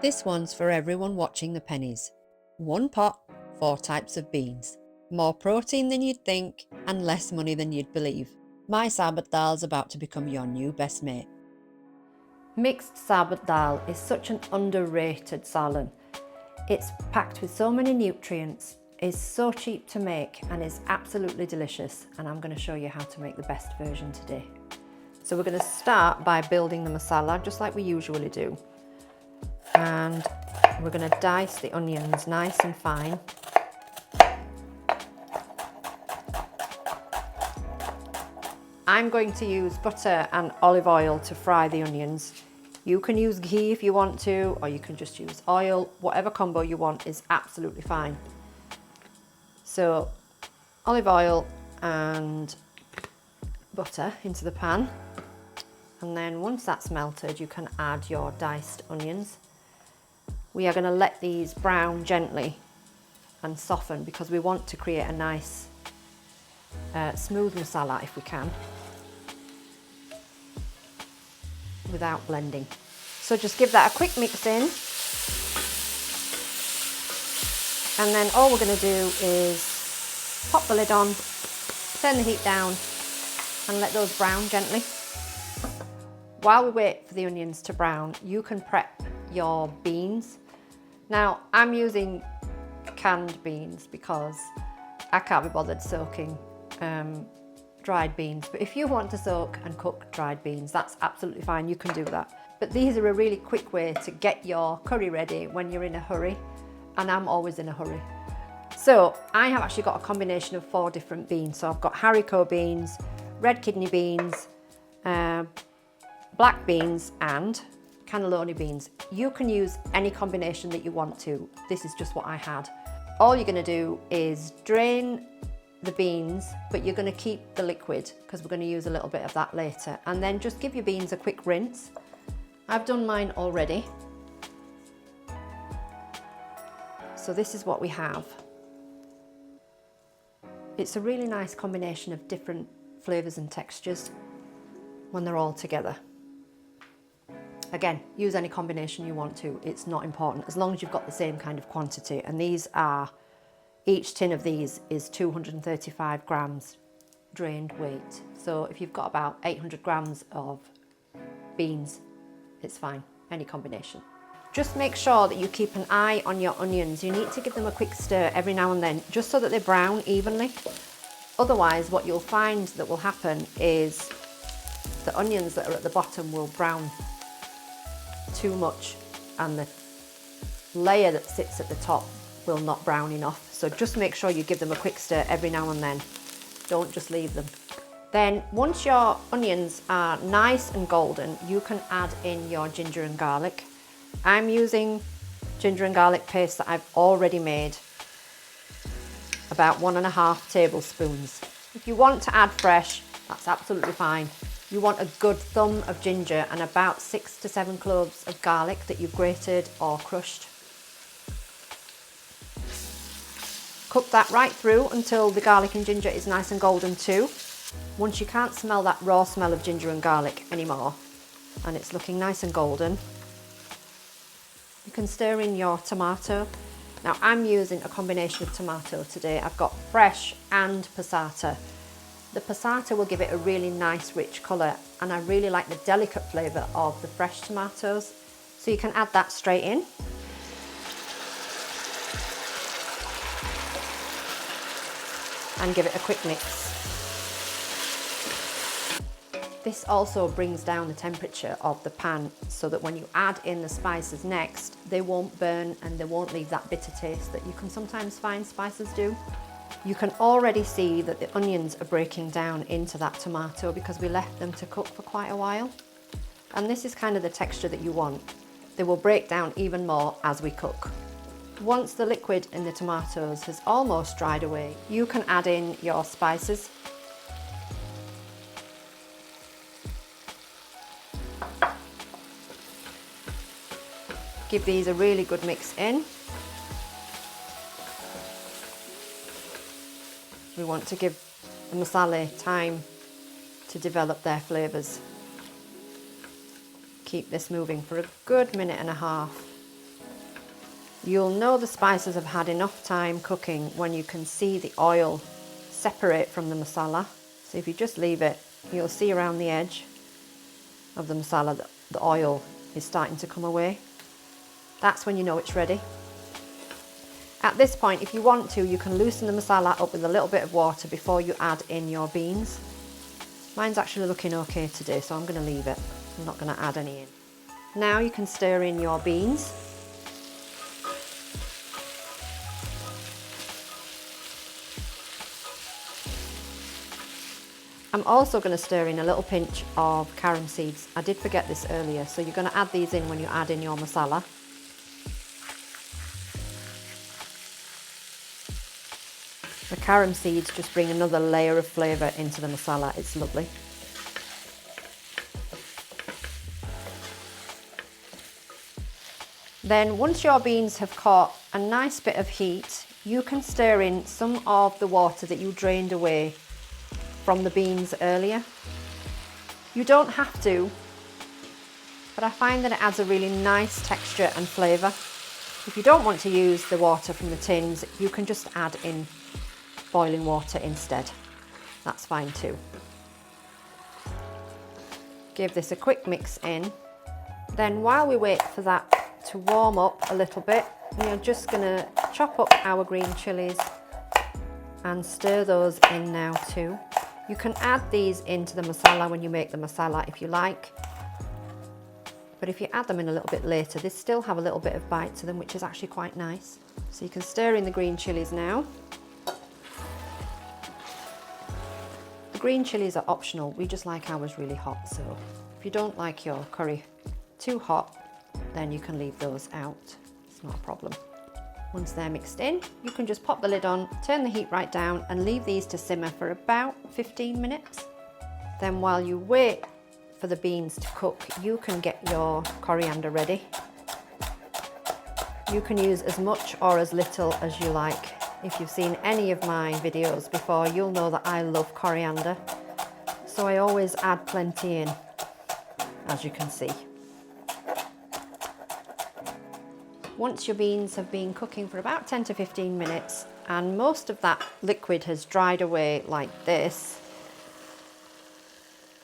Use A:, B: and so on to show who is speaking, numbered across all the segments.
A: This one's for everyone watching the pennies. 1 pot, 4 types of beans. More protein than you'd think and less money than you'd believe. My Saabut Daal's about to become your new best mate.
B: Mixed Saabut Daal is such an underrated salad. It's packed with so many nutrients, is so cheap to make and is absolutely delicious, and I'm going to show you how to make the best version today. So we're going to start by building the masala just like we usually do. And we're going to dice the onions nice and fine. I'm going to use butter and olive oil to fry the onions. You can use ghee if you want to, or you can just use oil. Whatever combo you want is absolutely fine. So olive oil and butter into the pan. And then once that's melted, you can add your diced onions. We are going to let these brown gently and soften because we want to create a nice smooth masala if we can, without blending. So just give that a quick mix in, and then all we're going to do is pop the lid on, turn the heat down and let those brown gently. While we wait for the onions to brown, you can prep your beans. Now I'm using canned beans because I can't be bothered soaking dried beans, but if you want to soak and cook dried beans, that's absolutely fine, you can do that. But these are a really quick way to get your curry ready when you're in a hurry, and I'm always in a hurry. So I have actually got a combination of 4 different beans. So I've got haricot beans, red kidney beans, black beans and cannelloni beans. You can use any combination that you want to. This is just what I had. All you're going to do is drain the beans, but you're going to keep the liquid because we're going to use a little bit of that later, and then just give your beans a quick rinse. I've done mine already. So this is what we have. It's a really nice combination of different flavours and textures when they're all together. Again, use any combination you want to, it's not important, as long as you've got the same kind of quantity. And these are, each tin of these is 235 grams drained weight. So if you've got about 800 grams of beans, it's fine, any combination. Just make sure that you keep an eye on your onions. You need to give them a quick stir every now and then, just so that they brown evenly. Otherwise, what you'll find that will happen is the onions that are at the bottom will brown too much and the layer that sits at the top will not brown enough. So just make sure you give them a quick stir every now and then. Don't just leave them. Then once your onions are nice and golden, you can add in your ginger and garlic. I'm using ginger and garlic paste that I've already made, about 1.5 tablespoons. If you want to add fresh, that's absolutely fine. You want a good thumb of ginger and about 6 to 7 cloves of garlic that you've grated or crushed. Cook that right through until the garlic and ginger is nice and golden too. Once you can't smell that raw smell of ginger and garlic anymore and it's looking nice and golden, you can stir in your tomato. Now I'm using a combination of tomato today. I've got fresh and passata. The passata will give it a really nice rich colour, and I really like the delicate flavour of the fresh tomatoes. So you can add that straight in. And give it a quick mix. This also brings down the temperature of the pan so that when you add in the spices next, they won't burn and they won't leave that bitter taste that you can sometimes find spices do. You can already see that the onions are breaking down into that tomato because we left them to cook for quite a while. And this is kind of the texture that you want. They will break down even more as we cook. Once the liquid in the tomatoes has almost dried away, you can add in your spices. Give these a really good mix in. We want to give the masala time to develop their flavours. Keep this moving for a good minute and a half. You'll know the spices have had enough time cooking when you can see the oil separate from the masala. So if you just leave it, you'll see around the edge of the masala that the oil is starting to come away. That's when you know it's ready. At this point, if you want to, you can loosen the masala up with a little bit of water before you add in your beans. Mine's actually looking okay today, so I'm going to leave it. I'm not going to add any in. Now you can stir in your beans. I'm also going to stir in a little pinch of carom seeds. I did forget this earlier, so you're going to add these in when you add in your masala. The carom seeds just bring another layer of flavour into the masala. It's lovely. Then once your beans have caught a nice bit of heat, you can stir in some of the water that you drained away from the beans earlier. You don't have to, but I find that it adds a really nice texture and flavour. If you don't want to use the water from the tins, you can just add in boiling water instead. That's fine too. Give this a quick mix in. Then while we wait for that to warm up a little bit, we are just going to chop up our green chillies and stir those in now too. You can add these into the masala when you make the masala if you like, but if you add them in a little bit later, they still have a little bit of bite to them, which is actually quite nice. So you can stir in the green chillies now. The green chillies are optional. We just like ours really hot, so if you don't like your curry too hot, then you can leave those out. It's not a problem. Once they're mixed in, you can just pop the lid on, turn the heat right down and leave these to simmer for about 15 minutes. Then while you wait for the beans to cook, you can get your coriander ready. You can use as much or as little as you like. If you've seen any of my videos before, you'll know that I love coriander. So I always add plenty in, as you can see. Once your beans have been cooking for about 10 to 15 minutes and most of that liquid has dried away like this,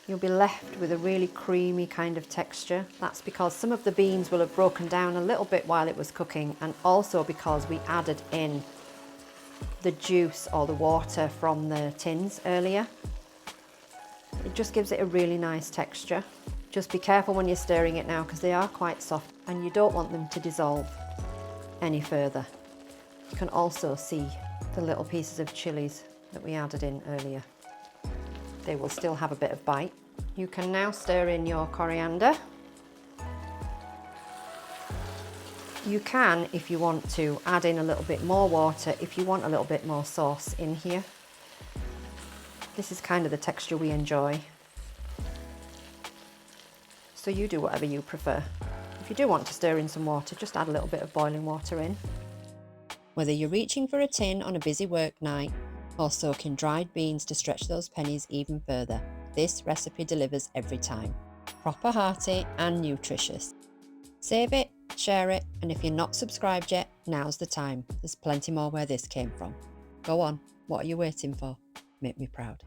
B: you'll be left with a really creamy kind of texture. That's because some of the beans will have broken down a little bit while it was cooking, and also because we added in the juice or the water from the tins earlier. It just gives it a really nice texture. Just be careful when you're stirring it now because they are quite soft and you don't want them to dissolve any further. You can also see the little pieces of chilies that we added in earlier. They will still have a bit of bite. You can now stir in your coriander. You can, if you want to, add in a little bit more water if you want a little bit more sauce in here. This is kind of the texture we enjoy. So you do whatever you prefer. If you do want to stir in some water, just add a little bit of boiling water in.
A: Whether you're reaching for a tin on a busy work night or soaking dried beans to stretch those pennies even further, this recipe delivers every time. Proper hearty and nutritious. Save it, share it, and if you're not subscribed yet, now's the time. There's plenty more where this came from. Go on, what are you waiting for? Make me proud.